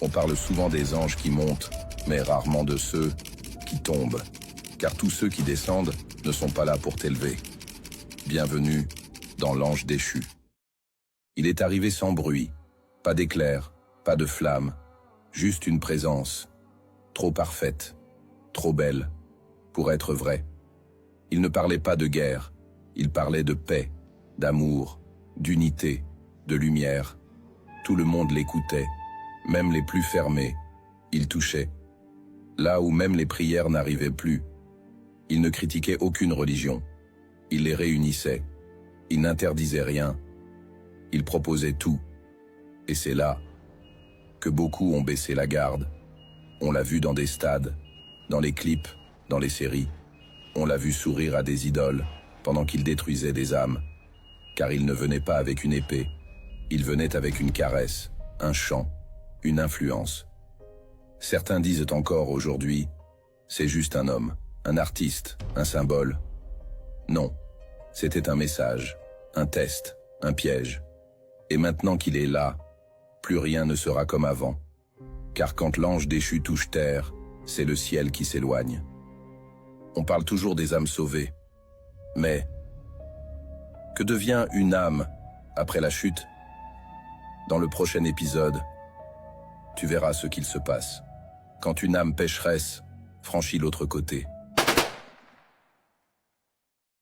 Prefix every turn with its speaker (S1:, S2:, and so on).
S1: On parle souvent des anges qui montent, mais rarement de ceux qui tombent, car tous ceux qui descendent ne sont pas là pour t'élever. Bienvenue dans l'ange déchu. Il est arrivé sans bruit, pas d'éclair, pas de flamme, juste une présence, trop parfaite, trop belle, pour être vraie. Il ne parlait pas de guerre, il parlait de paix, d'amour, d'unité, de lumière. Tout le monde l'écoutait, même les plus fermés. Il touchait. Là où même les prières n'arrivaient plus. Il ne critiquait aucune religion. Il les réunissait. Il n'interdisait rien. Il proposait tout. Et c'est là que beaucoup ont baissé la garde. On l'a vu dans des stades, dans les clips, dans les séries. On l'a vu sourire à des idoles pendant qu'il détruisait des âmes. Car il ne venait pas avec une épée. Il venait avec une caresse, un chant, une influence. Certains disent encore aujourd'hui, c'est juste un homme, un artiste, un symbole. Non, c'était un message, un test, un piège. Et maintenant qu'il est là, plus rien ne sera comme avant. Car quand l'ange déchu touche terre, c'est le ciel qui s'éloigne. On parle toujours des âmes sauvées. Mais que devient une âme après la chute? Dans le prochain épisode, tu verras ce qu'il se passe quand une âme pécheresse franchit l'autre côté.